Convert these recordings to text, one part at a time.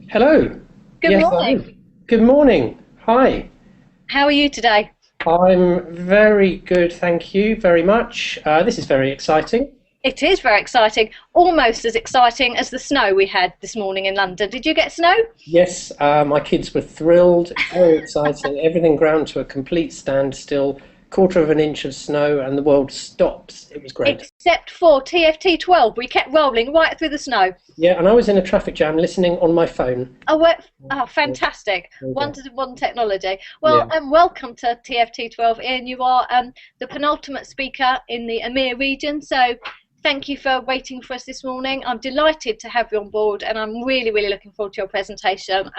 Hello. Good Yes, I morning. am. Good morning. Hi. How are you today? I'm very good, thank you very much. This is very exciting. It is very exciting, almost as exciting as the snow we had this morning in London. Did you get snow? Yes, my kids were thrilled, very exciting. Everything ground to a complete standstill, quarter of an inch of snow, and the world stops. It was great. Except for TFT 12, we kept rolling right through the snow. Yeah, and I was in a traffic jam listening on my phone. Yeah, Fantastic. there you go. Wonders of modern technology. Yeah. Well, welcome to TFT 12, Ian. You are the penultimate speaker in the EMEA region, so thank you for waiting for us this morning. I'm delighted to have you on board, and I'm really, really looking forward to your presentation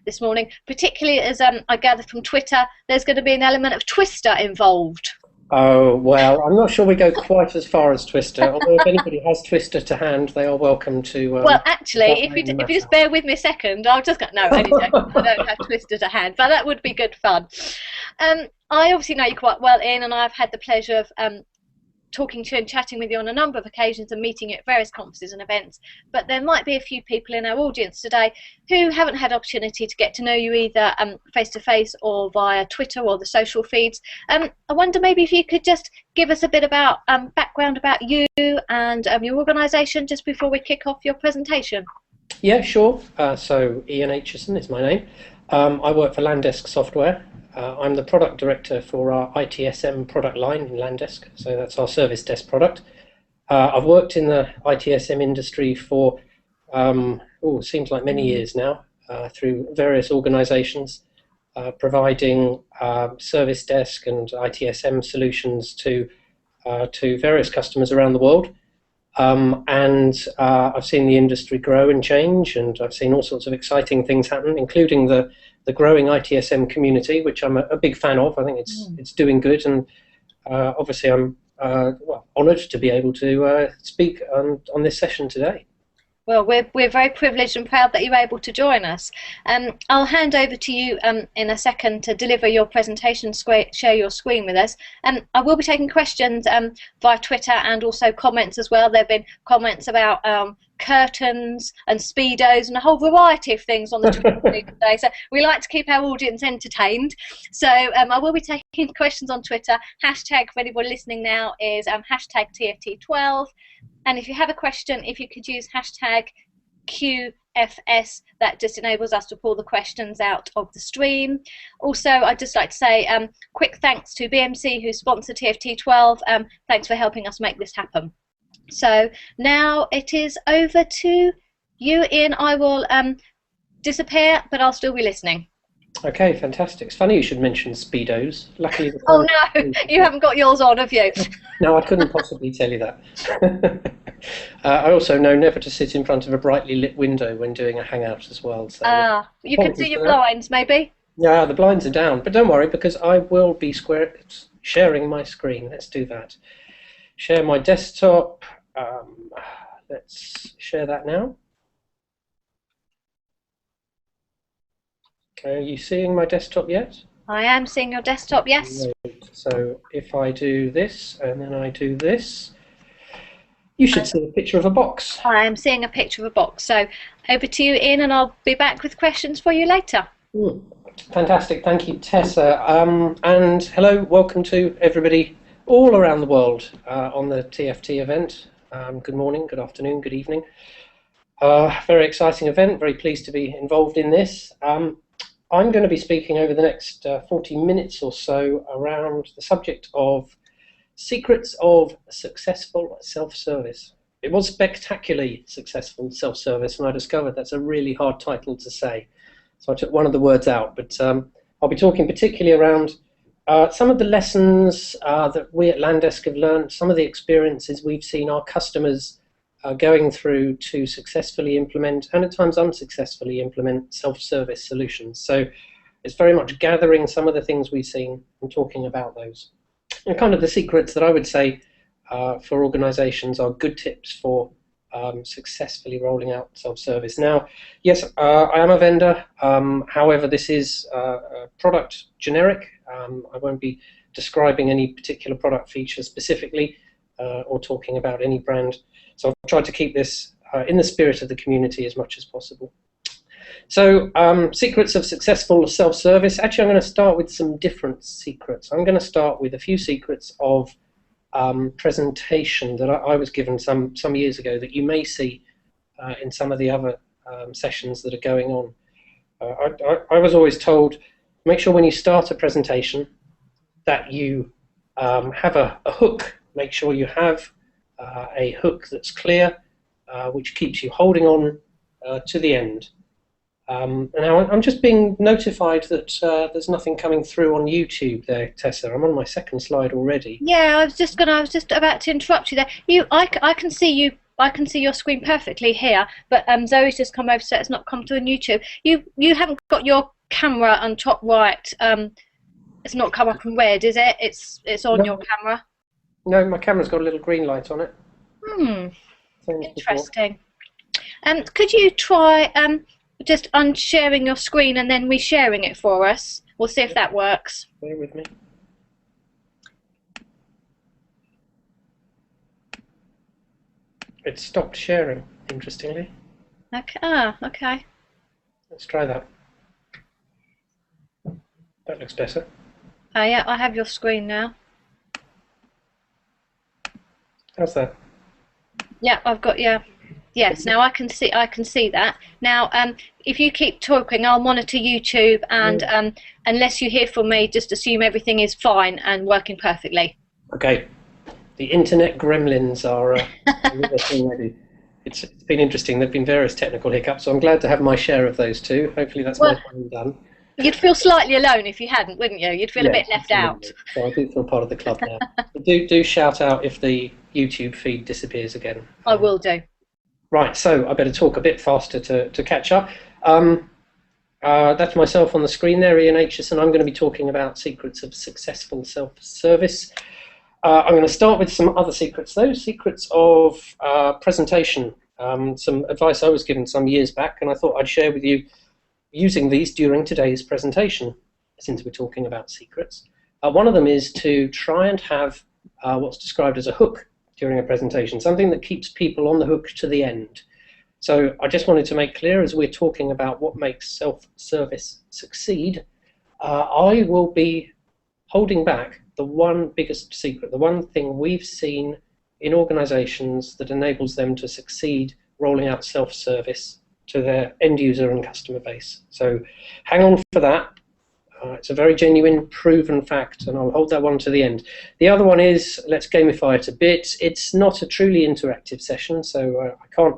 this morning, particularly as I gathered from Twitter, there's going to be an element of Twister involved. Oh, well, I'm not sure we go quite as far as Twister, although if anybody has Twister to hand, they are welcome to Well, start actually, weighing the if you just matter. bear with me a second, I'll just go. No, only joking. I don't have Twister to hand, but that would be good fun. I obviously know you quite well, Ian, and I've had the pleasure of talking to you and chatting with you on a number of occasions and meeting you at various conferences and events. But there might be a few people in our audience today who haven't had opportunity to get to know you either face to face or via Twitter or the social feeds. I wonder maybe if you could just give us a bit about background about you and your organisation just before we kick off your presentation. Yeah, sure. So Ian Aitchison is my name. I work for Landesk Software. I'm the product director for our ITSM product line in Landesk, so that's our service desk product. I've worked in the ITSM industry for, seems like many years now, through various organizations, providing service desk and ITSM solutions to various customers around the world. And I've seen the industry grow and change, and I've seen all sorts of exciting things happen, including the growing ITSM community, which I'm a big fan of. I think it's doing good, and obviously I'm honoured to be able to speak on this session today. Well, we're very privileged and proud that you're able to join us. I'll hand over to you in a second to deliver your presentation, share your screen with us. I will be taking questions via Twitter and also comments as well. There have been comments about curtains and speedos and a whole variety of things on the Twitter feed today. So we like to keep our audience entertained. So I will be taking questions on Twitter. Hashtag for anybody listening now is hashtag TFT12. And if you have a question, if you could use hashtag QFS, that just enables us to pull the questions out of the stream. Also, I'd just like to say quick thanks to BMC who sponsored TFT12. Thanks for helping us make this happen. So now it is over to you, Ian. I will disappear, but I'll still be listening. Okay, fantastic. It's funny you should mention Speedos. Luckily, the Oh time. no, you haven't got yours on, have you? No, I couldn't possibly tell you that. I also know never to sit in front of a brightly lit window when doing a hangout as well. So You could see apologies your for that. blinds, maybe. Yeah, the blinds are down, but don't worry because I will be sharing my screen. Let's do that. Share my desktop. Let's share that now. Okay, are you seeing my desktop yet? I am seeing your desktop, yes. Right. So if I do this and then I do this, you should see a picture of a box. I am seeing a picture of a box. So over to you, Ian, and I'll be back with questions for you later. Fantastic, thank you, Tessa. And hello, welcome to everybody all around the world on the TFT event. Good morning, good afternoon, good evening. Very exciting event, very pleased to be involved in this. I'm going to be speaking over the next 40 minutes or so around the subject of secrets of successful self-service. It was spectacularly successful self-service, and I discovered that's a really hard title to say. So I took one of the words out, but I'll be talking particularly around some of the lessons that we at Landesk have learned, some of the experiences we've seen our customers going through to successfully implement and at times unsuccessfully implement self-service solutions. So it's very much gathering some of the things we've seen and talking about those. And kind of the secrets that I would say for organizations are good tips for successfully rolling out self-service. Now, yes, I am a vendor. However, this is product generic. I won't be describing any particular product feature specifically or talking about any brand. So I've tried to keep this in the spirit of the community as much as possible. So, secrets of successful self-service. Actually, I'm going to start with some different secrets. I'm going to start with a few secrets of presentation that I was given some years ago that you may see in some of the other sessions that are going on. I was always told, make sure when you start a presentation that you have a hook. Make sure you have a hook that's clear, which keeps you holding on to the end. Now I'm just being notified that there's nothing coming through on YouTube there, Tessa. I'm on my second slide already. Yeah, I was just about to interrupt you there. I can see you. I can see your screen perfectly here, but Zoe's just come over, so it's not come to on YouTube. You haven't got your camera on top right. It's not come up in red, is it? It's on your camera. No, my camera's got a little green light on it. Interesting. Could you try just unsharing your screen and then resharing it for us? We'll see if that works. Bear with me. It stopped sharing, interestingly. Okay. Okay. Let's try that. That looks better. Yeah, I have your screen now. How's that? Yeah, I've got Yes, now I can see that. Now, if you keep talking, I'll monitor YouTube, and unless you hear from me, just assume everything is fine and working perfectly. Okay. The internet gremlins are ready. It's been interesting. There've been various technical hiccups, so I'm glad to have my share of those too. Hopefully that's my time done. You'd feel slightly alone if you hadn't, wouldn't you? You'd feel a bit left out. So I do feel part of the club now. But do shout out if the YouTube feed disappears again. I will do. Right, so I better talk a bit faster to catch up. That's myself on the screen there, Ian Aitchison. I'm going to be talking about secrets of successful self-service. I'm going to start with some other secrets, though. Secrets of presentation. Some advice I was given some years back, and I thought I'd share with you using these during today's presentation, since we're talking about secrets. One of them is to try and have what's described as a hook during a presentation, something that keeps people on the hook to the end. So I just wanted to make clear, as we're talking about what makes self-service succeed, I will be holding back the one biggest secret, the one thing we've seen in organizations that enables them to succeed rolling out self-service to their end user and customer base. So hang on for that. It's a very genuine, proven fact, and I'll hold that one to the end. The other one is, let's gamify it a bit. It's not a truly interactive session, so I can't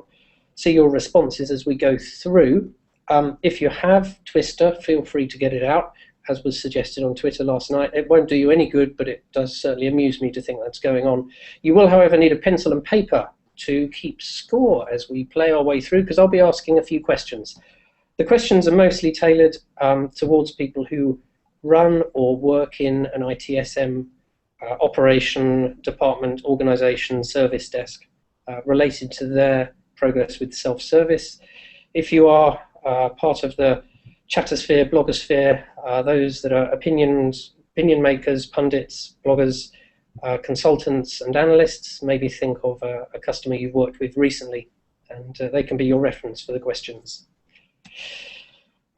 see your responses as we go through. If you have Twister, feel free to get it out, as was suggested on Twitter last night. It won't do you any good, but it does certainly amuse me to think that's going on. You will, however, need a pencil and paper to keep score as we play our way through, because I'll be asking a few questions. The questions are mostly tailored towards people who run or work in an ITSM operation, department, organization, service desk related to their progress with self-service. If you are part of the chattersphere, blogosphere, those that are opinion makers, pundits, bloggers, consultants and analysts, maybe think of a customer you've worked with recently, and they can be your reference for the questions.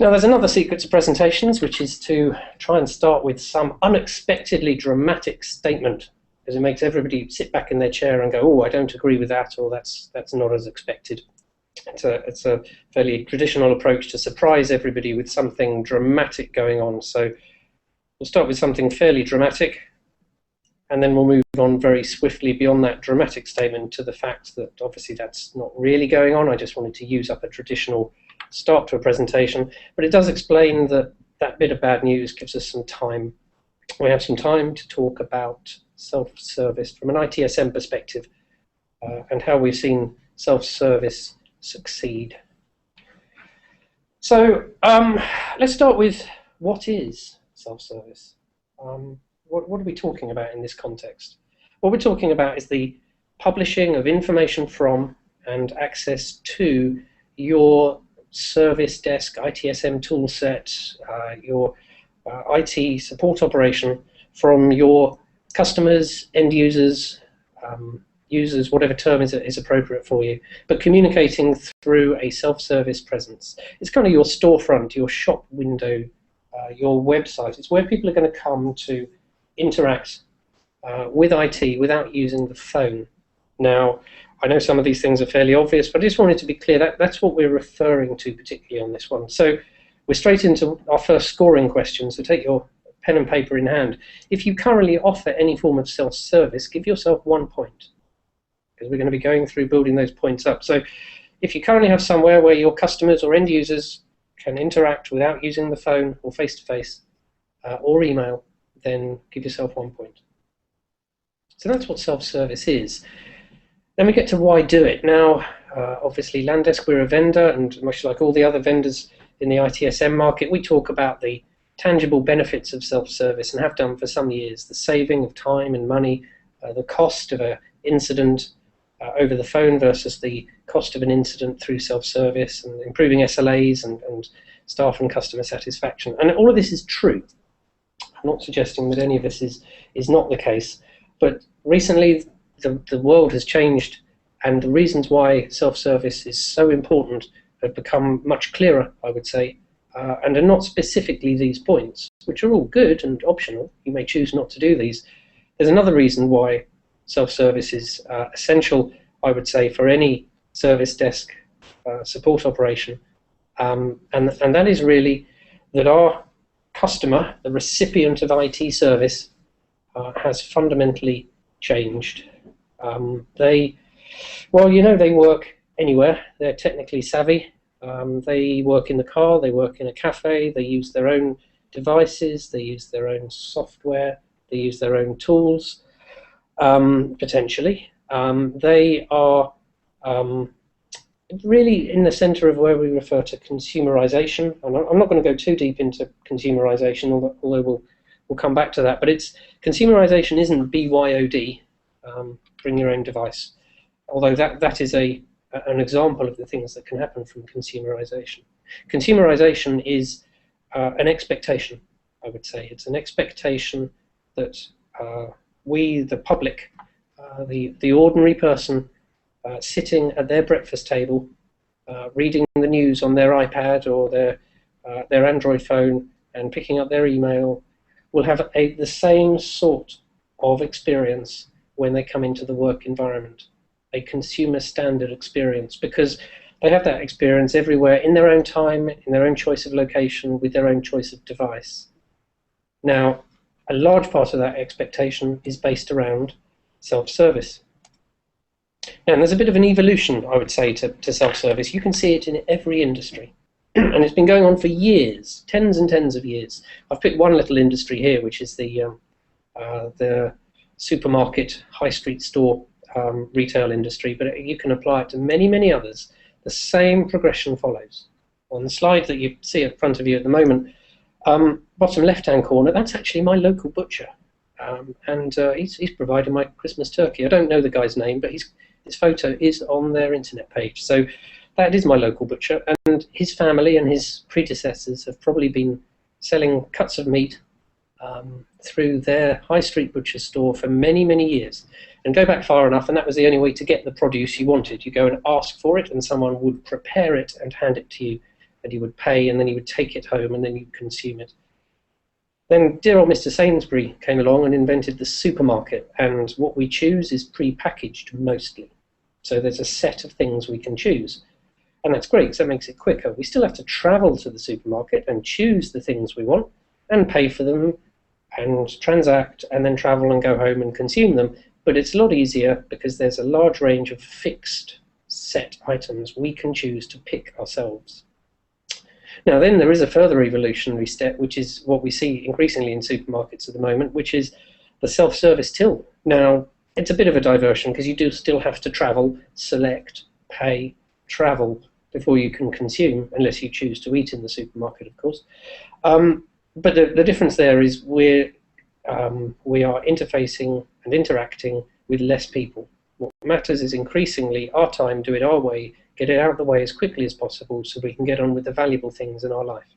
Now, there's another secret to presentations, which is to try and start with some unexpectedly dramatic statement, because it makes everybody sit back in their chair and go, oh, I don't agree with that, or that's not as expected. It's a fairly traditional approach to surprise everybody with something dramatic going on. So we'll start with something fairly dramatic, and then we'll move on very swiftly beyond that dramatic statement to the fact that obviously that's not really going on. I just wanted to use up a traditional start to a presentation, but it does explain that that bit of bad news gives us some time. We have some time to talk about self-service from an ITSM perspective and how we've seen self-service succeed. So let's start with, what is self-service? What are we talking about in this context? What we're talking about is the publishing of information from and access to your service desk, ITSM toolset, your IT support operation from your customers, end users, users, whatever term is appropriate for you, but communicating through a self-service presence. It's kind of your storefront, your shop window, your website. It's where people are going to come to interact with IT without using the phone. Now, I know some of these things are fairly obvious, but I just wanted to be clear that that's what we're referring to particularly on this one. So we're straight into our first scoring question, so take your pen and paper in hand. If you currently offer any form of self-service, give yourself 1 point, because we're going to be going through building those points up. So if you currently have somewhere where your customers or end users can interact without using the phone or face-to-face or email, then give yourself 1 point. So that's what self-service is. Then we get to why do it. Now, obviously, Landesk, we're a vendor, and much like all the other vendors in the ITSM market, we talk about the tangible benefits of self-service and have done for some years. The saving of time and money, the cost of an incident over the phone versus the cost of an incident through self-service, and improving SLAs and staff and customer satisfaction. And all of this is true. I'm not suggesting that any of this is not the case, but recently the world has changed, and the reasons why self-service is so important have become much clearer, I would say, and are not specifically these points, which are all good and optional. You may choose not to do these. There's another reason why self-service is essential, I would say, for any service desk support operation, and that is really that our customer, the recipient of IT service, has fundamentally changed. They work anywhere. They're technically savvy. They work in the car, they work in a cafe, they use their own devices, they use their own software, they use their own tools, potentially. They are really in the center of where we refer to consumerization. And I'm not going to go too deep into consumerization, although we'll come back to that. But consumerization isn't BYOD, bring your own device, although that is an example of the things that can happen from consumerization. Consumerization is an expectation, I would say. It's an expectation that we, the public, the ordinary person sitting at their breakfast table, reading the news on their iPad or their Android phone and picking up their email, will have the same sort of experience when they come into the work environment, a consumer standard experience, because they have that experience everywhere in their own time, in their own choice of location, with their own choice of device. Now, a large part of that expectation is based around self-service. And there's a bit of an evolution, I would say, to self-service. You can see it in every industry. And it's been going on for years, tens and tens of years. I've picked one little industry here, which is the supermarket, high street store retail industry, but you can apply it to many, many others. The same progression follows. On the slide that you see in front of you at the moment, bottom left-hand corner, that's actually my local butcher. And he's providing my Christmas turkey. I don't know the guy's name, but his photo is on their internet page. So that is my local butcher, and his family and his predecessors have probably been selling cuts of meat through their high street butcher store for many, many years. And go back far enough, and that was the only way to get the produce you wanted. You go and ask for it, and someone would prepare it and hand it to you, and you would pay, and then you would take it home, and then you'd consume it. Then dear old Mr. Sainsbury came along and invented the supermarket, and what we choose is pre-packaged mostly. So there's a set of things we can choose. And that's great, because that makes it quicker. We still have to travel to the supermarket and choose the things we want and pay for them and transact and then travel and go home and consume them. But it's a lot easier because there's a large range of fixed set items we can choose to pick ourselves. Now then there is a further evolutionary step, which is what we see increasingly in supermarkets at the moment, which is the self-service till. Now it's a bit of a diversion because you do still have to travel, select, pay, travel before you can consume, unless you choose to eat in the supermarket, of course. But the difference there is we are interfacing and interacting with less people. What matters is increasingly our time, do it our way, get it out of the way as quickly as possible so we can get on with the valuable things in our life.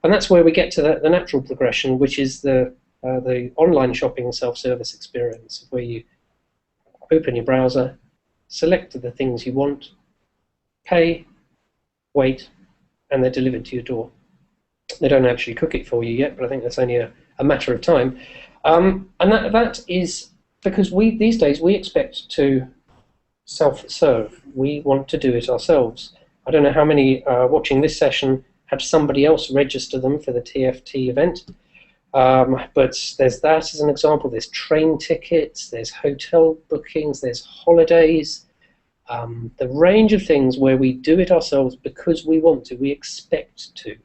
And that's where we get to the natural progression, which is the online shopping self-service experience, where you open your browser, select the things you want, pay, wait, and they're delivered to your door. They don't actually cook it for you yet, but I think that's only a matter of time. And that is because these days we expect to self-serve. We want to do it ourselves. I don't know how many watching this session had somebody else register them for the TFT event, but there's that as an example. There's train tickets, there's hotel bookings, there's holidays. The range of things where we do it ourselves because we want to, we expect to,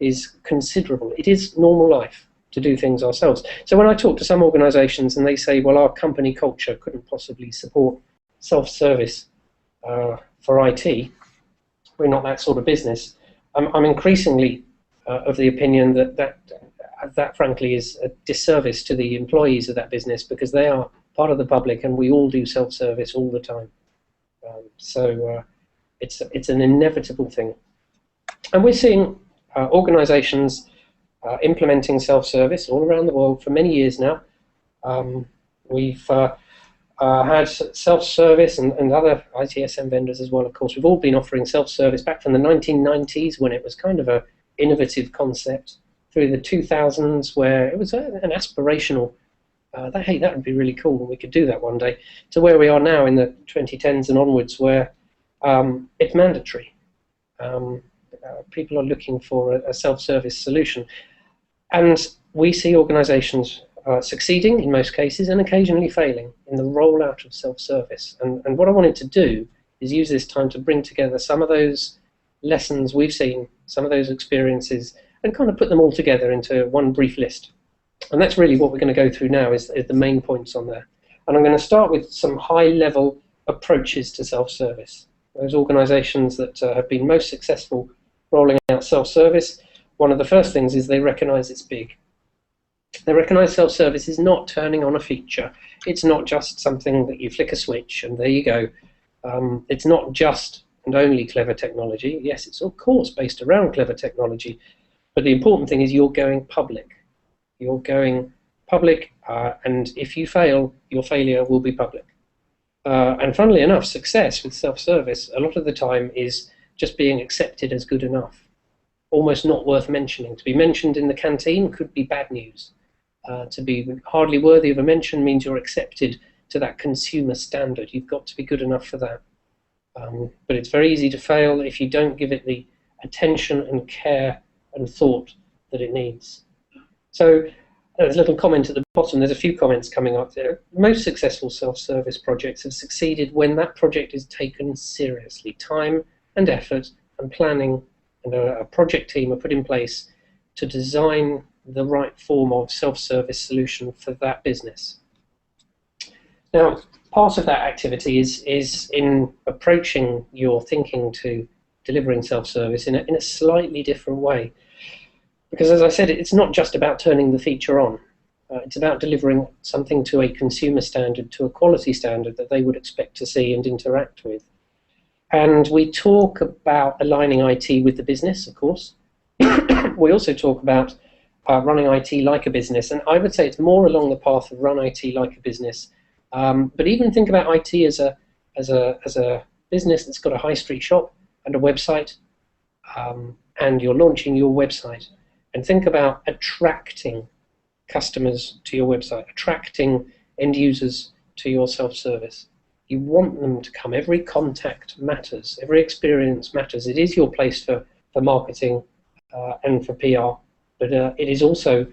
is considerable. It is normal life to do things ourselves. So when I talk to some organisations and they say, well, our company culture couldn't possibly support self-service for IT, we're not that sort of business. I'm increasingly of the opinion that frankly is a disservice to the employees of that business, because they are part of the public and we all do self-service all the time. So it's an inevitable thing. And we're seeing organisations implementing self-service all around the world for many years now. We've had self-service and other ITSM vendors as well, of course. We've all been offering self-service back from the 1990s, when it was kind of an innovative concept, through the 2000s, where it was an aspirational, hey, that would be really cool and we could do that one day, to where we are now in the 2010s and onwards, where it's mandatory. People are looking for a self-service solution. And we see organizations succeeding in most cases and occasionally failing in the rollout of self-service. And what I wanted to do is use this time to bring together some of those lessons we've seen, some of those experiences, and kind of put them all together into one brief list. And that's really what we're going to go through now, is the main points on there. And I'm going to start with some high-level approaches to self-service. Those organizations that have been most successful rolling out self-service, one of the first things is they recognize it's big. They recognize self-service is not turning on a feature. It's not just something that you flick a switch and there you go. It's not just and only clever technology. Yes, it's of course based around clever technology, but the important thing is you're going public. You're going public, and if you fail, your failure will be public. And funnily enough, success with self-service a lot of the time is just being accepted as good enough, almost not worth mentioning. To be mentioned in the canteen could be bad news. To be hardly worthy of a mention means you're accepted to that consumer standard. You've got to be good enough for that. But it's very easy to fail if you don't give it the attention and care and thought that it needs. So there's a little comment at the bottom. There's a few comments coming up there. Most successful self-service projects have succeeded when that project is taken seriously. Time and effort and planning and a project team are put in place to design the right form of self-service solution for that business. Now, part of that activity is in approaching your thinking to delivering self-service in a slightly different way. Because as I said, it's not just about turning the feature on. It's about delivering something to a consumer standard, to a quality standard that they would expect to see and interact with. And we talk about aligning IT with the business, of course. We also talk about running IT like a business, and I would say it's more along the path of run IT like a business. But even think about IT as a business that's got a high street shop and a website, and you're launching your website. And think about attracting customers to your website, attracting end users to your self-service. You want them to come. Every contact matters. Every experience matters. It is your place for marketing and for PR, but it is also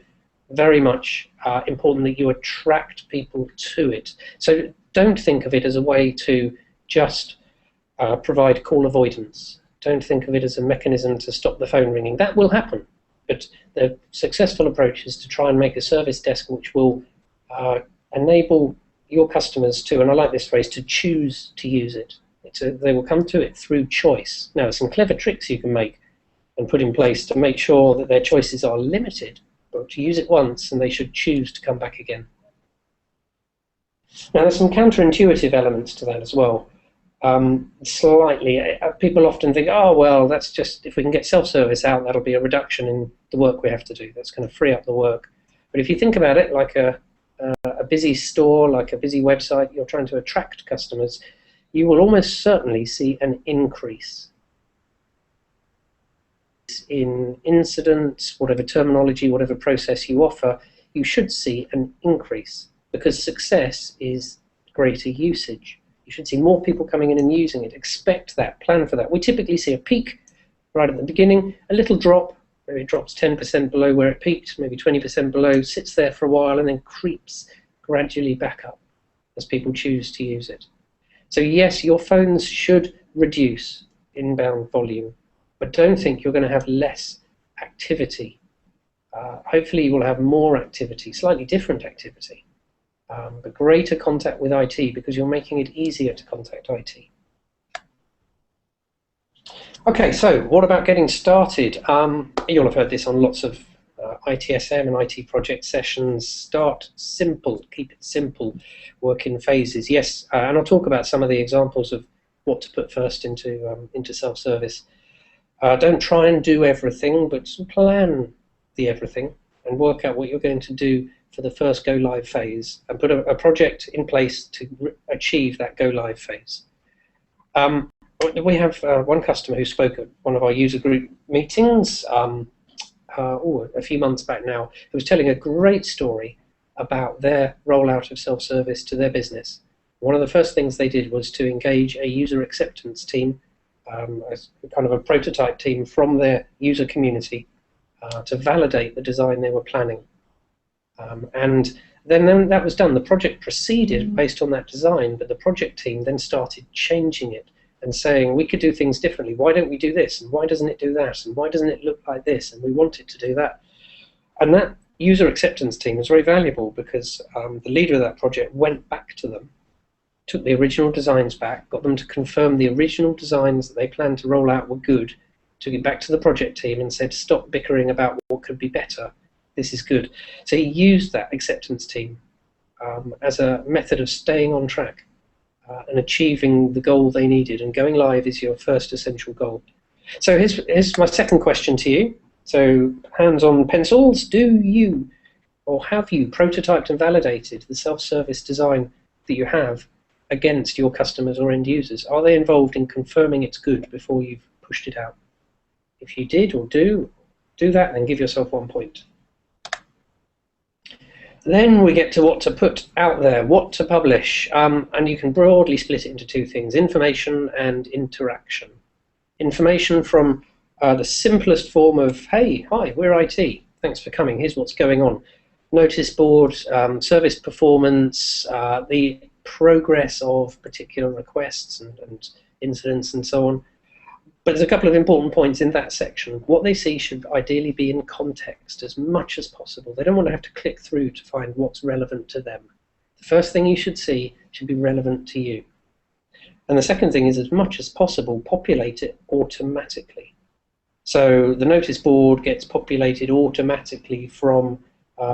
very much important that you attract people to it. So don't think of it as a way to just provide call avoidance. Don't think of it as a mechanism to stop the phone ringing. That will happen. But the successful approach is to try and make a service desk which will enable your customers to, and I like this phrase, to choose to use it. They will come to it through choice. Now, some clever tricks you can make and put in place to make sure that their choices are limited, but to use it once and they should choose to come back again. Now, there's some counterintuitive elements to that as well. Slightly, people often think, oh, well, that's just, if we can get self-service out, that'll be a reduction in the work we have to do. That's going to free up the work. But if you think about it like a busy store, like a busy website, you're trying to attract customers, you will almost certainly see an increase in incidents, whatever terminology, whatever process you offer. You should see an increase, because success is greater usage. You should see more people coming in and using it. Expect that, plan for that. We typically see a peak right at the beginning, a little drop, maybe it drops 10% below where it peaked, maybe 20% below, sits there for a while, and then creeps gradually back up as people choose to use it. So yes, your phones should reduce inbound volume, but don't think you're going to have less activity. Hopefully you will have more activity, slightly different activity, but greater contact with IT, because you're making it easier to contact IT. Okay, so what about getting started? You'll have heard this on lots of ITSM and IT project sessions. Start simple, keep it simple, work in phases. Yes, and I'll talk about some of the examples of what to put first into self-service. Don't try and do everything, but plan the everything and work out what you're going to do for the first go-live phase, and put a project in place to achieve that go-live phase. We have one customer who spoke at one of our user group meetings a few months back now, who was telling a great story about their rollout of self-service to their business. One of the first things they did was to engage a user acceptance team, as kind of a prototype team from their user community, to validate the design they were planning. And then that was done. The project proceeded based on that design, but the project team then started changing it and saying, we could do things differently. Why don't we do this? And why doesn't it do that? And why doesn't it look like this? And we want it to do that. And that user acceptance team was very valuable, because the leader of that project went back to them, took the original designs back, got them to confirm the original designs that they planned to roll out were good, took it back to the project team and said, stop bickering about what could be better. This is good. So he used that acceptance team as a method of staying on track and achieving the goal they needed. And going live is your first essential goal. So here's my second question to you. So hands on pencils. Do you, or have you, prototyped and validated the self-service design that you have against your customers or end users? Are they involved in confirming it's good before you've pushed it out? If you did or do that, then give yourself 1 point. Then we get to what to put out there, what to publish, and you can broadly split it into two things: information and interaction. Information from the simplest form of, hey, hi, we're IT, thanks for coming, here's what's going on. Notice board, service performance, the progress of particular requests and incidents and so on. But there's a couple of important points in that section. What they see should ideally be in context as much as possible. They don't want to have to click through to find what's relevant to them. The first thing you should see should be relevant to you. And the second thing is, as much as possible, populate it automatically. So the notice board gets populated automatically from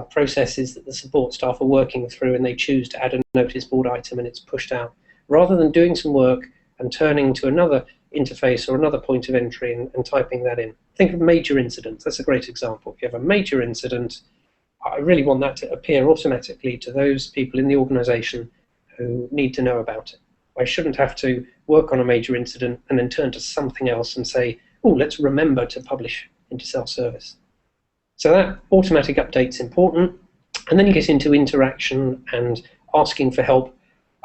processes that the support staff are working through, and they choose to add a notice board item and it's pushed out, rather than doing some work and turning to another interface or another point of entry and typing that in. Think of major incidents. That's a great example. If you have a major incident, I really want that to appear automatically to those people in the organization who need to know about it. I shouldn't have to work on a major incident and then turn to something else and say, oh, let's remember to publish into self-service. So that automatic update's important. And then you get into interaction and asking for help.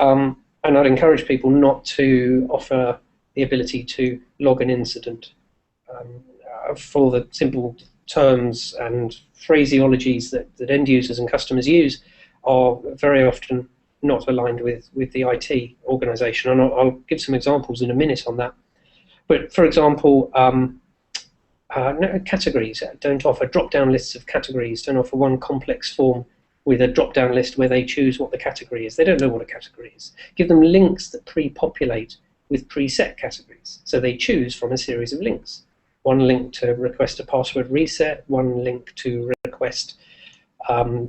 And I'd encourage people not to offer the ability to log an incident for the simple terms and phraseologies that end users and customers use are very often not aligned with the IT organization. And I'll give some examples in a minute on that. But for example, categories. Don't offer drop-down lists of categories. Don't offer one complex form with a drop-down list where they choose what the category is. They don't know what a category is. Give them links that pre-populate with preset categories. So they choose from a series of links. One link to request a password reset, one link to request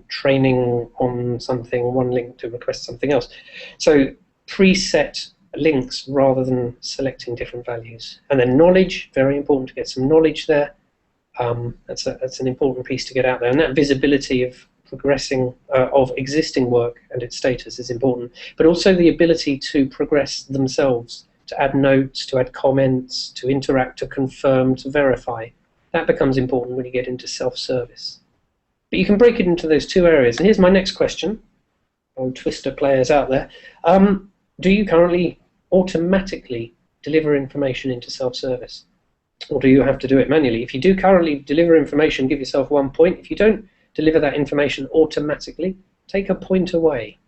training on something, one link to request something else. So preset links rather than selecting different values. And then knowledge, very important to get some knowledge there. That's an important piece to get out there. And that visibility of progressing of existing work and its status is important, but also the ability to progress themselves, to add notes, to add comments, to interact, to confirm, to verify. That becomes important when you get into self-service. But you can break it into those two areas. And here's my next question. Oh, Twister players out there. Do you currently automatically deliver information into self-service? Or do you have to do it manually? If you do currently deliver information, give yourself 1 point. If you don't deliver that information automatically, take a point away.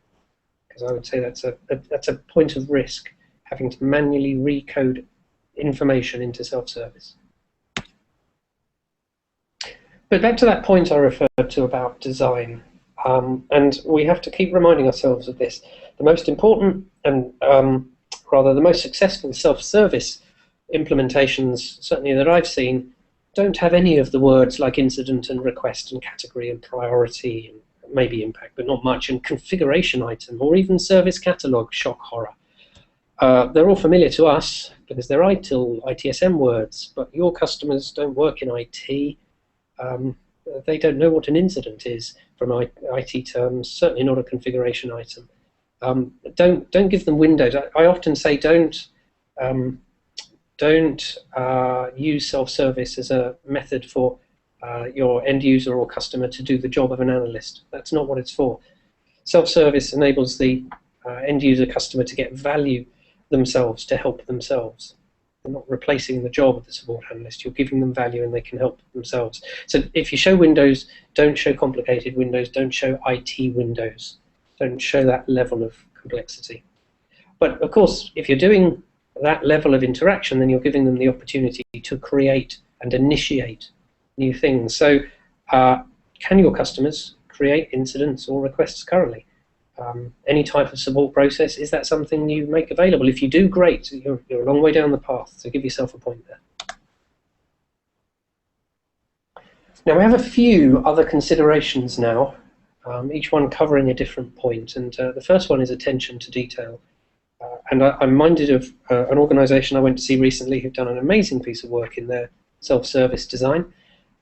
Because I would say that's a point of risk, having to manually recode information into self-service. But back to that point I referred to about design. And we have to keep reminding ourselves of this. The most important and rather the most successful self-service implementations, certainly that I've seen, don't have any of the words like incident and request and category and priority and maybe impact, but not much, and configuration item or even service catalog, shock horror. They're all familiar to us because they're ITIL, ITSM words, but your customers don't work in IT. They don't know what an incident is from IT terms, certainly not a configuration item. Don't give them windows. I often say don't use self-service as a method for your end user or customer to do the job of an analyst. That's not what it's for. Self-service enables the end user customer to get value themselves, to help themselves. They're not replacing the job of the support analyst. You're giving them value and they can help themselves. So if you show windows, don't show complicated windows, don't show IT windows. Don't show that level of complexity. But of course, if you're doing that level of interaction, then you're giving them the opportunity to create and initiate new things. So can your customers create incidents or requests currently? Any type of support process, is that something you make available? If you do, great. You're a long way down the path, so give yourself a point there. Now we have a few other considerations now, each one covering a different point, and the first one is attention to detail. And I'm minded of an organisation I went to see recently who've done an amazing piece of work in their self-service design.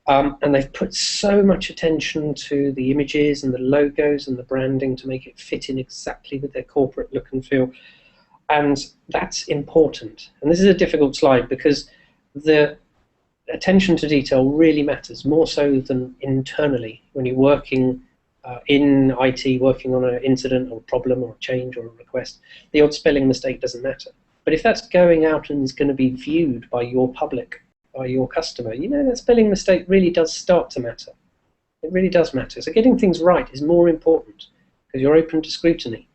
And they've put so much attention to the images and the logos and the branding to make it fit in exactly with their corporate look and feel. And that's important. And this is a difficult slide because the attention to detail really matters, more so than internally when you're working in IT, working on an incident or a problem or a change or a request. The odd spelling mistake doesn't matter. But if that's going out and is going to be viewed by your public, by your customer, you know, that spelling mistake really does start to matter. It really does matter. So getting things right is more important because you're open to scrutiny.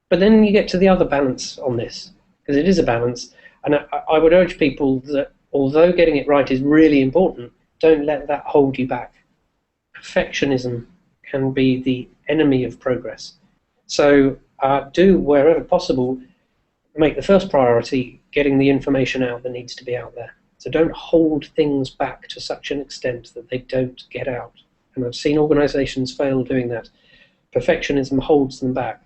But then you get to the other balance on this, because it is a balance. And I would urge people that although getting it right is really important, don't let that hold you back. Perfectionism can be the enemy of progress. So do, wherever possible, make the first priority getting the information out that needs to be out there. So don't hold things back to such an extent that they don't get out. And I've seen organizations fail doing that. Perfectionism holds them back.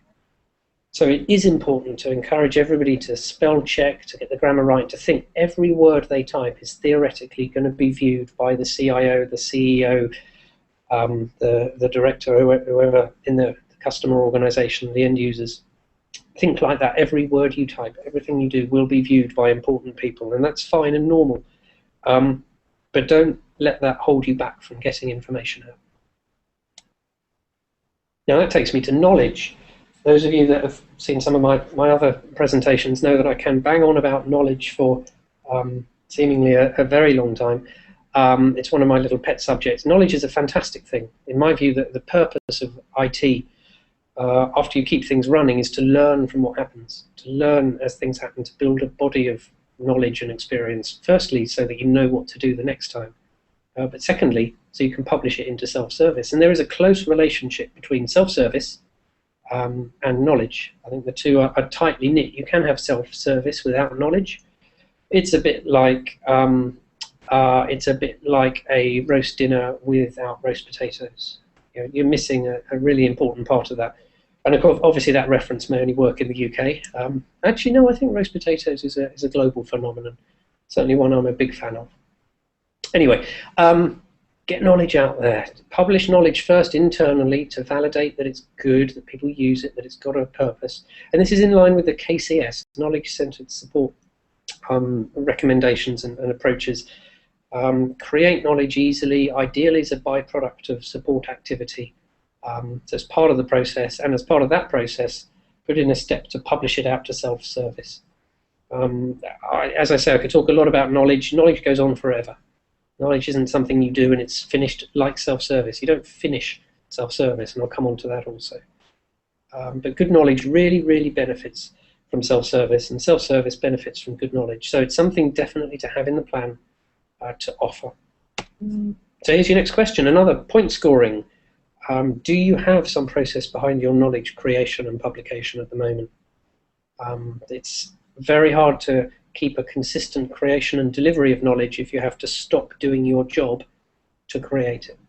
So it is important to encourage everybody to spell check, to get the grammar right, to think every word they type is theoretically going to be viewed by the CIO, the CEO, the director, whoever in the customer organization, the end users. Think like that. Every word you type, everything you do will be viewed by important people, and that's fine and normal. But don't let that hold you back from getting information out. Now that takes me to knowledge. Those of you that have seen some of my other presentations know that I can bang on about knowledge for seemingly a very long time. It's one of my little pet subjects. Knowledge is a fantastic thing. In my view, the purpose of IT, after you keep things running, is to learn from what happens, to learn as things happen, to build a body of knowledge and experience. Firstly, so that you know what to do the next time. But secondly, so you can publish it into self-service. And there is a close relationship between self-service and knowledge. I think the two are tightly knit. You can have self-service without knowledge. It's a bit like a roast dinner without roast potatoes. You know, you're missing a really important part of that. And of course, obviously that reference may only work in the UK. Actually, no, I think roast potatoes is a global phenomenon. Certainly one I'm a big fan of. Anyway, get knowledge out there. Publish knowledge first internally to validate that it's good, that people use it, that it's got a purpose. And this is in line with the KCS, knowledge-centered support recommendations and approaches. Create knowledge easily, ideally as a byproduct of support activity. So as part of the process, and as part of that process, put in a step to publish it out to self-service. As I say, I could talk a lot about knowledge. Knowledge goes on forever. Knowledge isn't something you do and it's finished like self-service. You don't finish self-service, and I'll come on to that also. But good knowledge really, really benefits from self-service, and self-service benefits from good knowledge. So it's something definitely to have in the plan to offer. So here's your next question, another point scoring. Do you have some process behind your knowledge creation and publication at the moment? It's very hard to keep a consistent creation and delivery of knowledge if you have to stop doing your job to create it.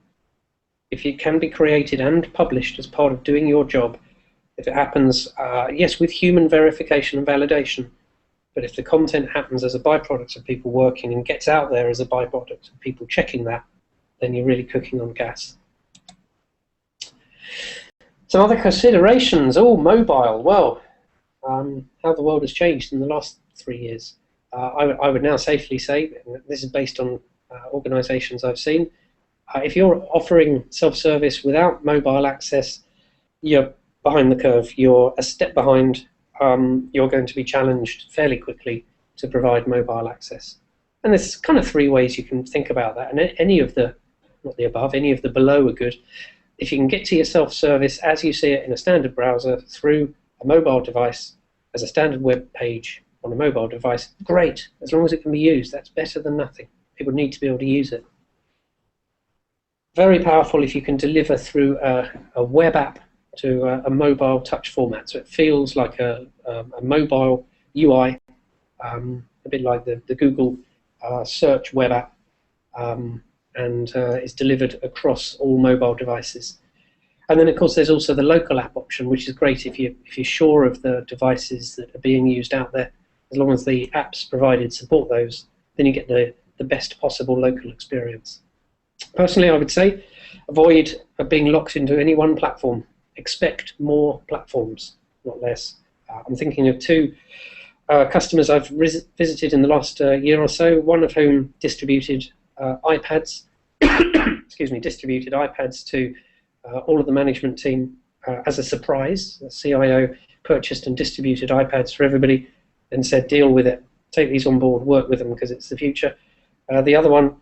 If it can be created and published as part of doing your job, if it happens, yes, with human verification and validation, but if the content happens as a byproduct of people working and gets out there as a byproduct of people checking that, then you're really cooking on gas. Some other considerations. Oh, mobile. Well, how the world has changed in the last 3 years. I would now safely say, and this is based on organisations I've seen, if you're offering self-service without mobile access, you're behind the curve. You're a step behind. You're going to be challenged fairly quickly to provide mobile access. And there's kind of 3 ways you can think about that. And any of the, not the above, any of the below are good. If you can get to your self-service as you see it in a standard browser through a mobile device as a standard web page on a mobile device, great. As long as it can be used, that's better than nothing. People need to be able to use it. Very powerful if you can deliver through a web app to a mobile touch format. So it feels like a mobile UI, a bit like the Google search web app, and is delivered across all mobile devices. And then, of course, there's also the local app option, which is great if you're sure of the devices that are being used out there. As long as the apps provided support those, then you get the best possible local experience. Personally, I would say avoid being locked into any one platform. Expect more platforms, not less. I'm thinking of 2 customers I've visited in the last year or so, one of whom distributed iPads, excuse me, distributed iPads to all of the management team as a surprise. The CIO purchased and distributed iPads for everybody and said, deal with it, take these on board, work with them because it's the future. The other one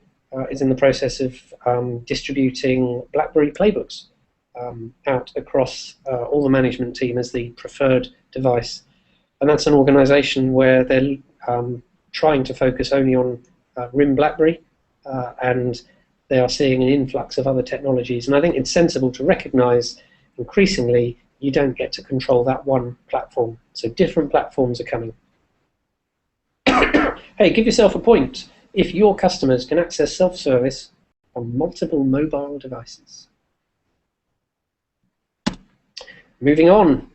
is in the process of distributing BlackBerry playbooks out across all the management team as the preferred device. And that's an organization where they're trying to focus only on RIM BlackBerry, and they are seeing an influx of other technologies. And I think it's sensible to recognize increasingly you don't get to control that one platform. So different platforms are coming. Hey, give yourself a point if your customers can access self-service on multiple mobile devices. Moving on.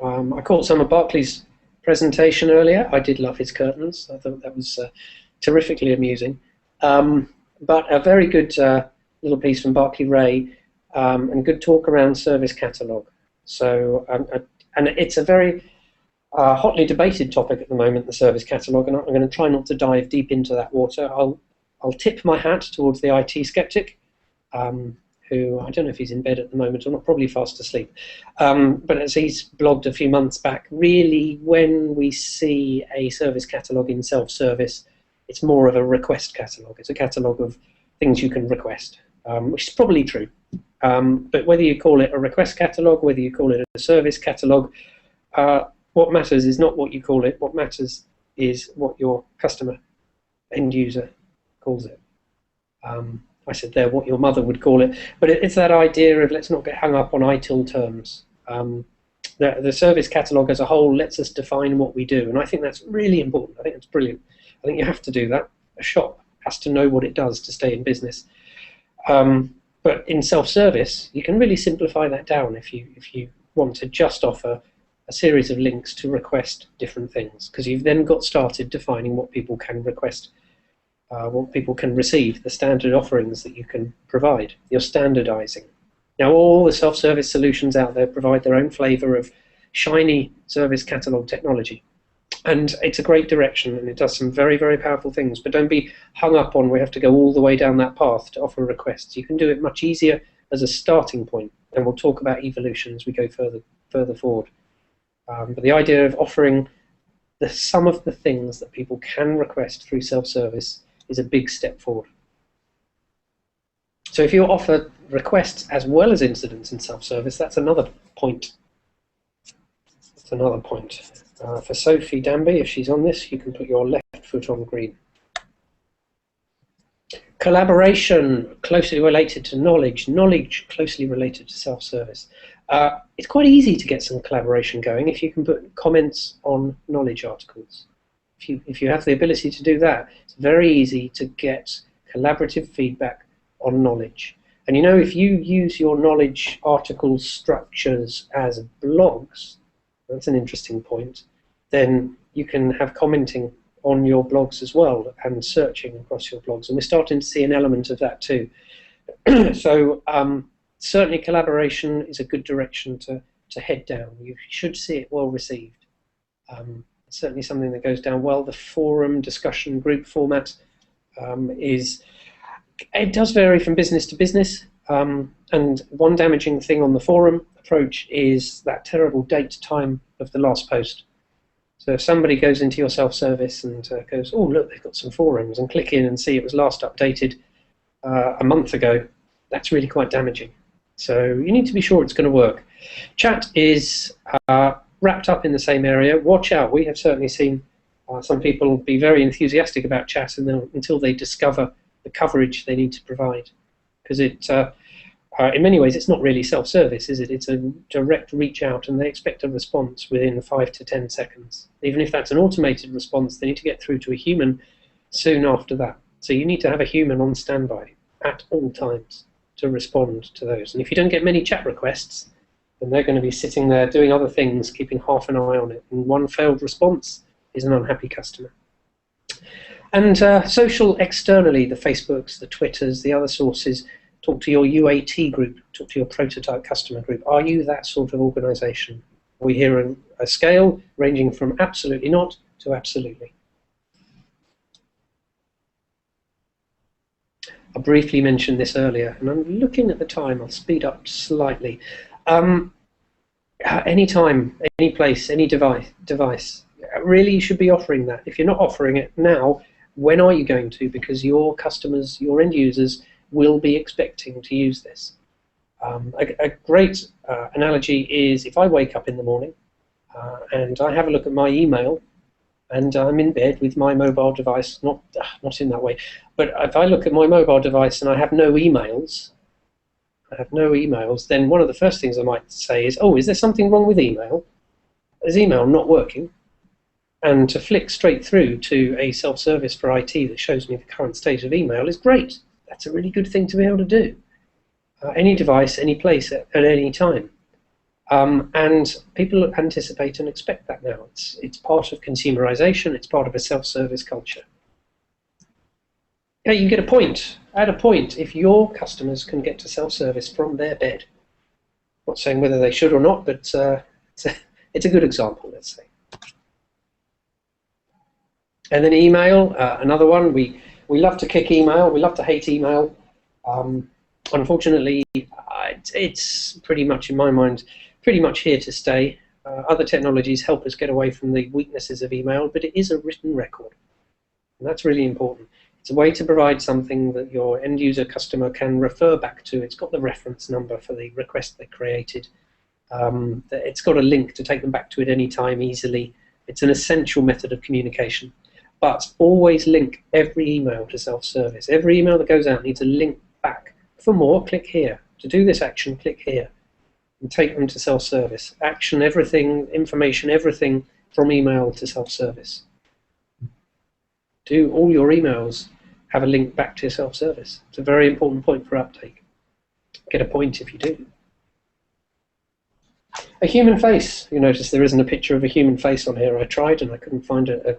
I caught some of Barclay's presentation earlier. I did love his curtains. I thought that was terrifically amusing. But a very good little piece from Barclay Ray and good talk around service catalogue. So, and it's a very hotly debated topic at the moment, the service catalogue, and I'm going to try not to dive deep into that water. I'll tip my hat towards the IT skeptic, who I don't know if he's in bed at the moment or not, probably fast asleep. But as he's blogged a few months back, really when we see a service catalogue in self-service, it's more of a request catalogue. It's a catalogue of things you can request, which is probably true. But whether you call it a request catalogue, whether you call it a service catalogue, what matters is not what you call it. What matters is what your customer, end user, calls it. I said there what your mother would call it, but it's that idea of let's not get hung up on ITIL terms. The service catalogue as a whole lets us define what we do, and I think that's really important. I think it's brilliant. I think you have to do that. A shop has to know what it does to stay in business. But in self-service, you can really simplify that down if you want to just offer a series of links to request different things, because you've then got started defining what people can request. what people can receive, the standard offerings that you can provide. You're standardizing. Now, all the self-service solutions out there provide their own flavor of shiny service catalog technology. And it's a great direction, and it does some very, very powerful things. But don't be hung up on we have to go all the way down that path to offer requests. You can do it much easier as a starting point, and we'll talk about evolution as we go further forward. But the idea of offering some of the things that people can request through self-service is a big step forward. So if you offer requests as well as incidents in self-service, that's another point. That's another point. For Sophie Danby, if she's on this, you can put your left foot on green. Collaboration, closely related to knowledge. Knowledge, closely related to self-service. It's quite easy to get some collaboration going if you can put comments on knowledge articles. If you have the ability to do that, it's very easy to get collaborative feedback on knowledge. And you know, if you use your knowledge article structures as blogs, that's an interesting point, then you can have commenting on your blogs as well and searching across your blogs. And we're starting to see an element of that too. So certainly collaboration is a good direction to head down. You should see it well received. It's certainly something that goes down well. The forum discussion group format it does vary from business to business. And one damaging thing on the forum approach is that terrible date time of the last post. So if somebody goes into your self-service and goes, oh look, they've got some forums, and click in and see it was last updated a month ago, that's really quite damaging. So you need to be sure it's going to work. Chat is wrapped up in the same area. Watch out. We have certainly seen some people be very enthusiastic about chat until they discover the coverage they need to provide. Because in many ways, it's not really self-service, is it? It's a direct reach out, and they expect a response within 5 to 10 seconds. Even if that's an automated response, they need to get through to a human soon after that. So you need to have a human on standby at all times to respond to those. And if you don't get many chat requests, then they're going to be sitting there doing other things, keeping half an eye on it. And one failed response is an unhappy customer. And social externally, the Facebooks, the Twitters, the other sources, talk to your UAT group, talk to your prototype customer group. Are you that sort of organization? We hear a scale ranging from absolutely not to absolutely. I briefly mentioned this earlier, and I'm looking at the time. I'll speed up slightly. Any time, any place, any device, really you should be offering that. If you're not offering it now, when are you going to? Because your customers, your end users, will be expecting to use this. A great analogy is if I wake up in the morning and I have a look at my email, and I'm in bed with my mobile device, not in that way, but if I look at my mobile device and I have no emails, then one of the first things I might say is, oh, is there something wrong with email? Is email not working? And to flick straight through to a self-service for IT that shows me the current state of email is great. That's a really good thing to be able to do. Any device, any place, at any time. And people anticipate and expect that now. It's part of consumerization. It's part of a self-service culture. Yeah, you get a point. At a point, if your customers can get to self-service from their bed, I'm not saying whether they should or not, but it's a good example, let's say. And then email, another one. We love to kick email. We love to hate email. Unfortunately, it's pretty much, in my mind, pretty much here to stay. Other technologies help us get away from the weaknesses of email, but it is a written record. And that's really important. It's a way to provide something that your end user customer can refer back to. It's got the reference number for the request they created. It's got a link to take them back to it any time easily. It's an essential method of communication. But always link every email to self-service. Every email that goes out needs a link back. For more, click here. To do this action, click here. And take them to self-service. Action everything, information, everything from email to self-service. Do all your emails have a link back to self-service? It's a very important point for uptake. Get a point if you do. A human face. You notice there isn't a picture of a human face on here. I tried and I couldn't find a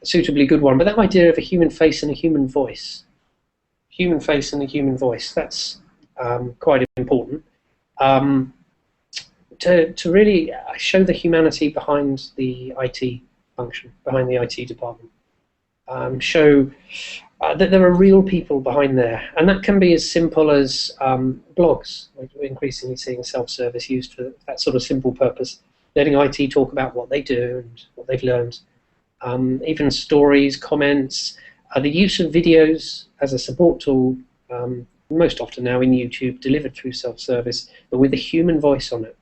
suitably good one. But that idea of a human face and a human voice, that's quite important. To really show the humanity behind the IT function, behind the IT department. Show that there are real people behind there, and that can be as simple as blogs. We're increasingly seeing self-service used for that sort of simple purpose, letting IT talk about what they do and what they've learned. Even stories, comments, the use of videos as a support tool, most often now in YouTube, delivered through self-service, but with a human voice on it.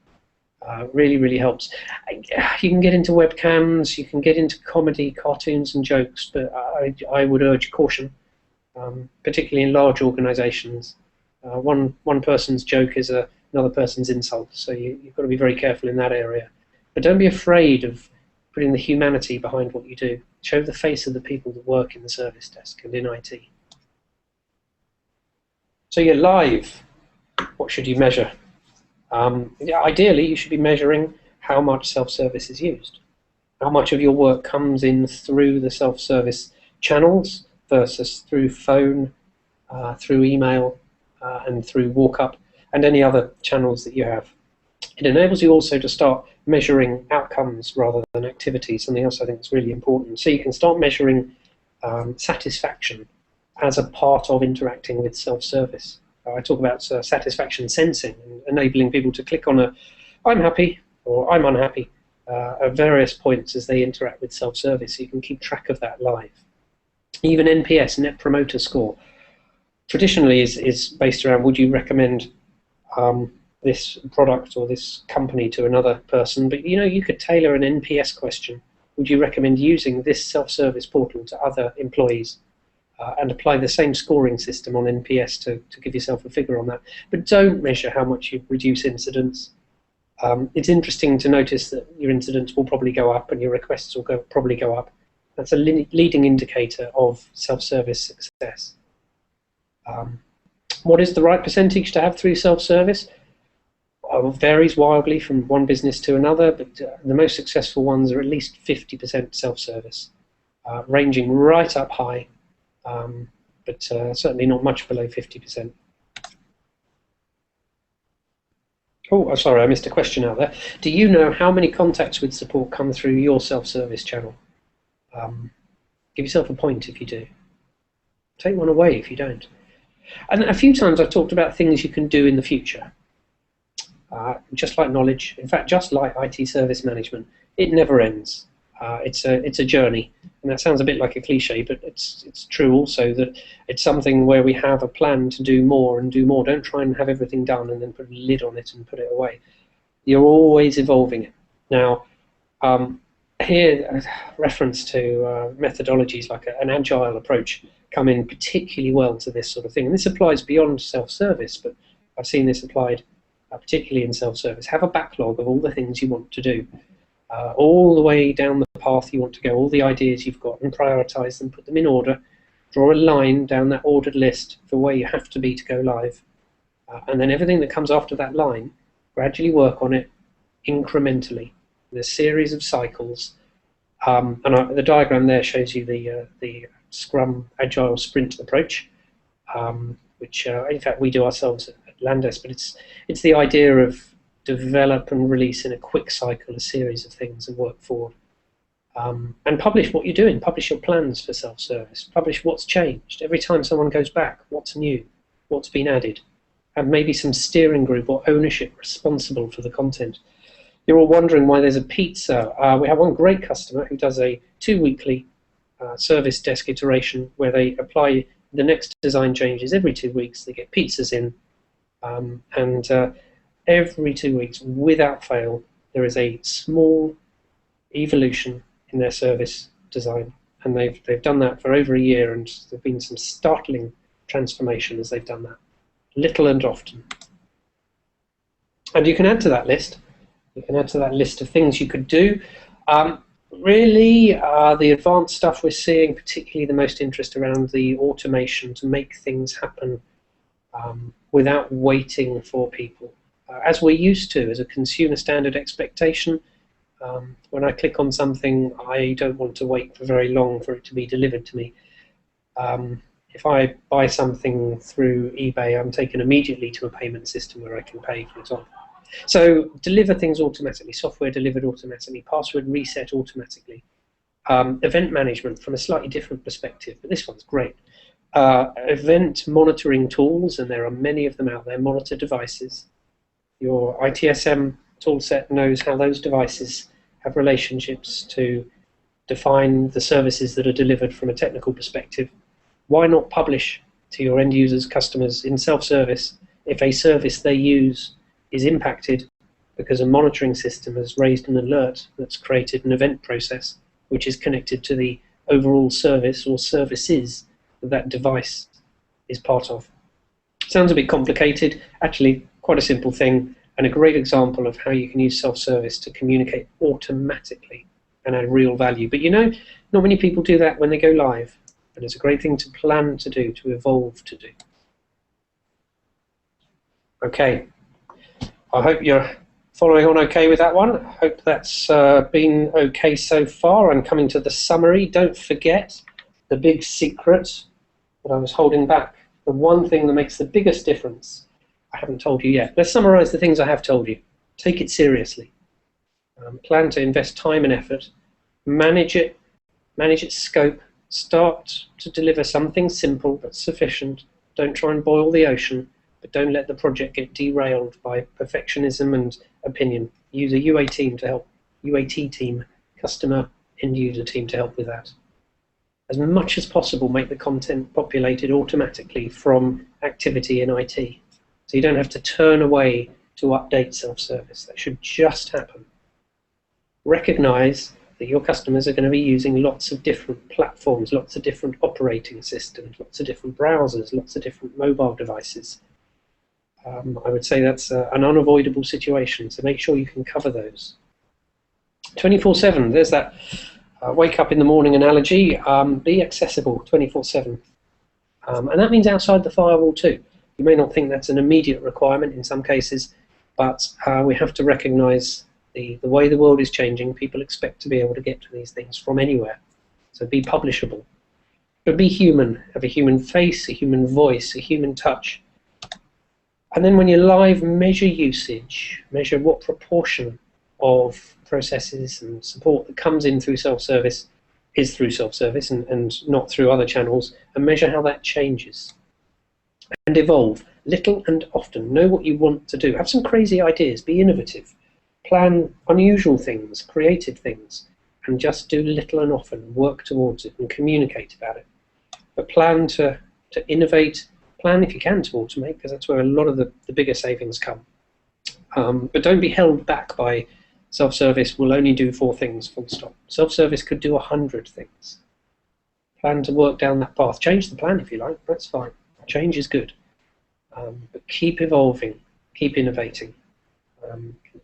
Really, really helps. You can get into webcams, you can get into comedy, cartoons and jokes, but I would urge caution, particularly in large organisations. One person's joke is another person's insult, so you've got to be very careful in that area. But don't be afraid of putting the humanity behind what you do. Show the face of the people that work in the service desk and in IT. So you're live. What should you measure? Ideally, you should be measuring how much self-service is used. How much of your work comes in through the self-service channels versus through phone, through email, and through walk-up, and any other channels that you have. It enables you also to start measuring outcomes rather than activities, something else I think is really important. So you can start measuring satisfaction as a part of interacting with self-service. I talk about satisfaction sensing, and enabling people to click on a "I'm happy" or "I'm unhappy" at various points as they interact with self-service. So you can keep track of that live. Even NPS, Net Promoter Score, traditionally is based around would you recommend this product or this company to another person, but you could tailor an NPS question. Would you recommend using this self-service portal to other employees? And apply the same scoring system on NPS to give yourself a figure on that. But don't measure how much you reduce incidents. It's interesting to notice that your incidents will probably go up and your requests will probably go up. That's a leading indicator of self-service success. What is the right percentage to have through self-service? It varies wildly from one business to another, but the most successful ones are at least 50% self-service, ranging right up high. But certainly not much below 50%. Oh, sorry, I missed a question out there. Do you know how many contacts with support come through your self-service channel? Give yourself a point if you do. Take one away if you don't. And a few times I've talked about things you can do in the future. Just like knowledge, in fact, just like IT service management, it never ends. It's a journey, and that sounds a bit like a cliche, but it's true also that it's something where we have a plan to do more and do more. Don't try and have everything done and then put a lid on it and put it away. You're always evolving it. Now, here, reference to methodologies like an Agile approach come in particularly well to this sort of thing, and this applies beyond self-service, but I've seen this applied particularly in self-service. Have a backlog of all the things you want to do. All the way down the path you want to go, all the ideas you've got, and prioritize them, put them in order, draw a line down that ordered list for where you have to be to go live, and then everything that comes after that line, gradually work on it incrementally in a series of cycles. The diagram there shows you the Scrum Agile Sprint approach, which in fact we do ourselves at Landes, but it's the idea of develop and release in a quick cycle a series of things and work forward. And publish what you're doing, publish your plans for self-service, publish what's changed. Every time someone goes back, what's new, what's been added, and maybe some steering group or ownership responsible for the content. You're all wondering why there's a pizza. We have one great customer who does a 2-weekly service desk iteration where they apply the next design changes every 2 weeks. They get pizzas in, and every 2 weeks, without fail, there is a small evolution in their service design, and they've done that for over a year, and there've been some startling transformation as they've done that, little and often. And you can add to that list. You can add to that list of things you could do. Really, the advanced stuff we're seeing, particularly the most interest around the automation to make things happen without waiting for people. As we're used to, as a consumer standard expectation, When I click on something, I don't want to wait for very long for it to be delivered to me. If I buy something through eBay, I'm taken immediately to a payment system where I can pay, for example. So deliver things automatically, software delivered automatically, password reset automatically. Event management from a slightly different perspective, but this one's great. Event monitoring tools, and there are many of them out there, monitor devices. Your ITSM toolset knows how those devices have relationships to define the services that are delivered from a technical perspective. Why not publish to your end users, customers in self-service if a service they use is impacted because a monitoring system has raised an alert that's created an event process which is connected to the overall service or services that that device is part of. Sounds a bit complicated, actually quite a simple thing, and a great example of how you can use self-service to communicate automatically and add real value. But you know, not many people do that when they go live, and it's a great thing to plan to do, to evolve to do. Okay, I hope you're following on okay with that one. I hope that's been okay so far. I'm coming to the summary. Don't forget the big secret that I was holding back. The one thing that makes the biggest difference I haven't told you yet. Let's summarize the things I have told you. Take it seriously. Plan to invest time and effort. Manage its scope. Start to deliver something simple but sufficient. Don't try and boil the ocean, but don't let the project get derailed by perfectionism and opinion. Use a UA team to help, UAT team, customer end user team to help with that. As much as possible, make the content populated automatically from activity in IT. So you don't have to turn away to update self-service. That should just happen. Recognize that your customers are going to be using lots of different platforms, lots of different operating systems, lots of different browsers, lots of different mobile devices. I would say that's an unavoidable situation, so make sure you can cover those. 24/7, there's that wake up in the morning analogy. Be accessible 24/7. And that means outside the firewall too. You may not think that's an immediate requirement in some cases, but we have to recognize the way the world is changing. People expect to be able to get to these things from anywhere. So be publishable. But be human. Have a human face, a human voice, a human touch. And then when you're live, measure usage. Measure what proportion of processes and support that comes in through self-service is through self-service and not through other channels, and measure how that changes. And evolve, little and often. Know what you want to do. Have some crazy ideas. Be innovative. Plan unusual things, creative things, and just do little and often. Work towards it and communicate about it. But plan to innovate. Plan, if you can, to automate, because that's where a lot of the bigger savings come. But don't be held back by self-service will only do 4 things, full stop. Self-service could do 100 things. Plan to work down that path. Change the plan if you like, that's fine. Change is good. But keep evolving, keep innovating.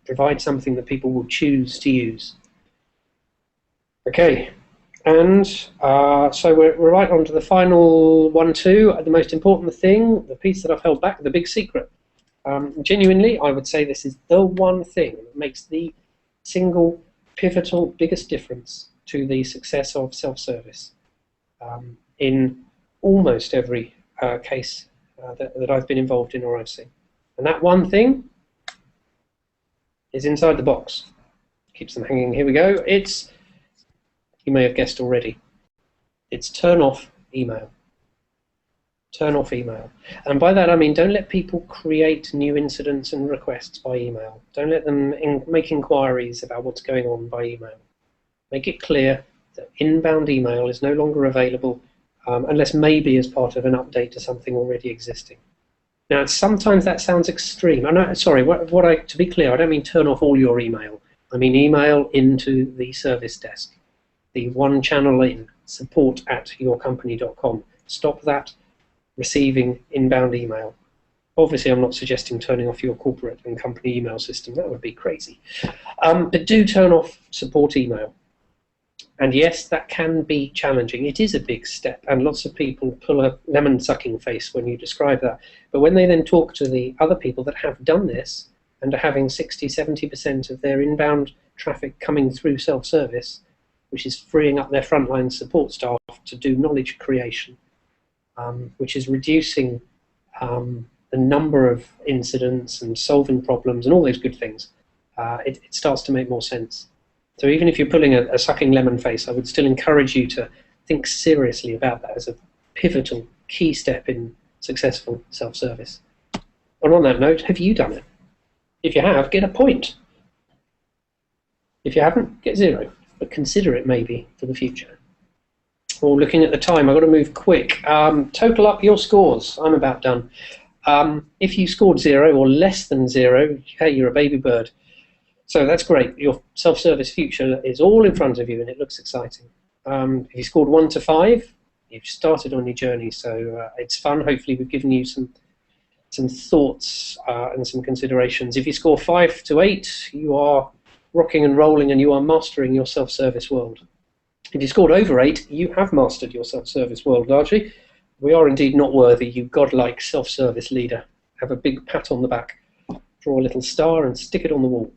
Provide something that people will choose to use. Okay, and so we're right on to the final one too. The most important thing, the piece that I've held back, the big secret. Genuinely, I would say this is the one thing that makes the single pivotal biggest difference to the success of self-service in almost every case that I've been involved in or I've seen. And that one thing is inside the box. Keeps them hanging. Here we go. It's, you may have guessed already, it's turn off email. Turn off email. And by that I mean don't let people create new incidents and requests by email. Don't let them make inquiries about what's going on by email. Make it clear that inbound email is no longer available unless maybe as part of an update to something already existing. Now, sometimes that sounds extreme. To be clear, I don't mean turn off all your email. I mean email into the service desk, the one channel in, support@yourcompany.com. Stop that receiving inbound email. Obviously, I'm not suggesting turning off your corporate and company email system. That would be crazy. But do turn off support email. And yes, that can be challenging. It is a big step, and lots of people pull a lemon-sucking face when you describe that. But when they then talk to the other people that have done this and are having 60, 70% of their inbound traffic coming through self-service, which is freeing up their frontline support staff to do knowledge creation, which is reducing the number of incidents and solving problems and all those good things. It starts to make more sense. So even if you're pulling a sucking lemon face, I would still encourage you to think seriously about that as a pivotal key step in successful self-service. And on that note, have you done it? If you have, get a point. If you haven't, get 0, but consider it maybe for the future. Or looking at the time, I've got to move quick. Total up your scores. I'm about done. If you scored 0 or less than 0, hey, you're a baby bird. So that's great. Your self-service future is all in front of you and it looks exciting. If you scored 1 to 5, you've started on your journey. So it's fun. Hopefully we've given you some thoughts and some considerations. If you score 5 to 8, you are rocking and rolling and you are mastering your self-service world. If you scored over 8, you have mastered your self-service world largely. We are indeed not worthy, you godlike self-service leader. Have a big pat on the back, draw a little star and stick it on the wall.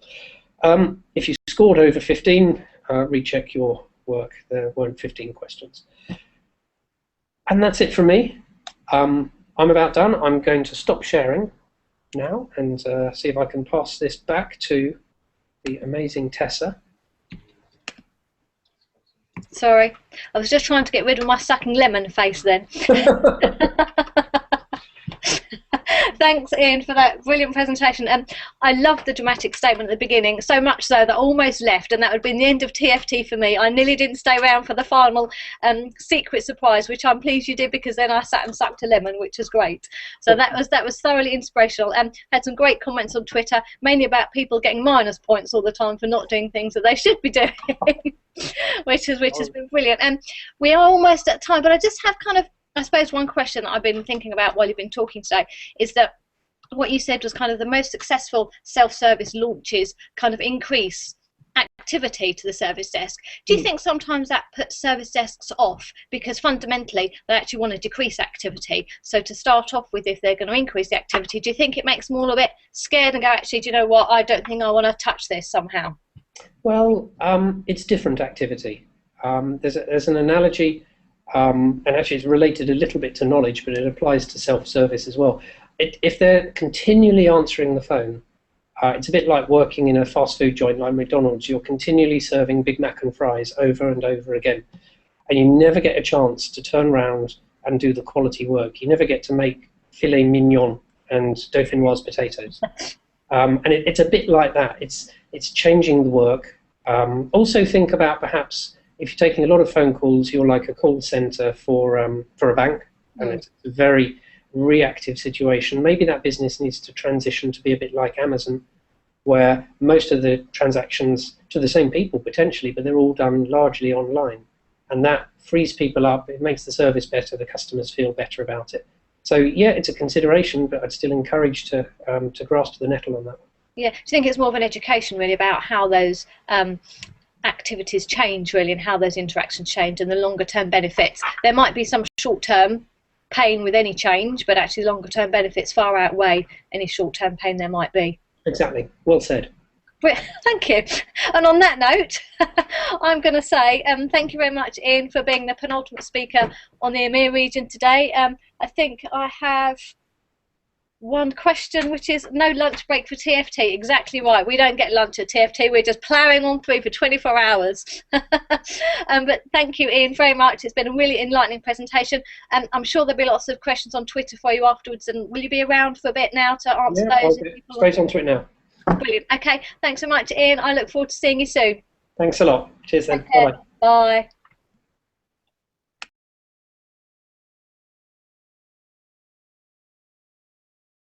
If you scored over 15, recheck your work. There weren't 15 questions. And that's it from me. I'm about done. I'm going to stop sharing now and see if I can pass this back to the amazing Tessa. Sorry, I was just trying to get rid of my sucking lemon face then. Thanks, Ian, for that brilliant presentation. I loved the dramatic statement at the beginning, so much so that I almost left, and that would have been the end of TFT for me. I nearly didn't stay around for the final secret surprise, which I'm pleased you did, because then I sat and sucked a lemon, which was great. So that was thoroughly inspirational. Had some great comments on Twitter, mainly about people getting minus points all the time for not doing things that they should be doing, which has been brilliant. And we are almost at time, but I just have kind of, I suppose one question that I've been thinking about while you've been talking today is that what you said was kind of the most successful self-service launches kind of increase activity to the service desk. Do you think sometimes that puts service desks off because fundamentally they actually want to decrease activity? So to start off with, if they're going to increase the activity, do you think it makes them all a bit scared and go, actually, do you know what, I don't think I want to touch this somehow? Well, it's different activity. There's an analogy, and actually it's related a little bit to knowledge, but it applies to self-service as well. If they're continually answering the phone, it's a bit like working in a fast food joint like McDonald's. You're continually serving Big Mac and fries over and over again, and you never get a chance to turn around and do the quality work. You never get to make filet mignon and dauphinoise potatoes. And it's a bit like that. It's changing the work. Also think about perhaps if you're taking a lot of phone calls, you're like a call center for a bank, and it's a very reactive situation. Maybe that business needs to transition to be a bit like Amazon, where most of the transactions to the same people potentially, but they're all done largely online, and that frees people up. It makes the service better. The customers feel better about it. So yeah, it's a consideration, but I'd still encourage to grasp the nettle on that one. Yeah, do you think it's more of an education really about how those activities change really, and how those interactions change, and the longer term benefits? There might be some short term pain with any change, but actually longer term benefits far outweigh any short term pain there might be. Exactly, well said. Thank you. And on that note, I'm going to say thank you very much, Ian, for being the penultimate speaker on the EMEA region today. I think I have one question, which is no lunch break for TFT. Exactly right. We don't get lunch at TFT. We're just ploughing on through for 24 hours. But thank you, Ian, very much. It's been a really enlightening presentation. I'm sure there'll be lots of questions on Twitter for you afterwards. And will you be around for a bit now to answer those? Straight onto it now. Brilliant. Okay. Thanks so much, Ian. I look forward to seeing you soon. Thanks a lot. Cheers then. Bye-bye. Bye.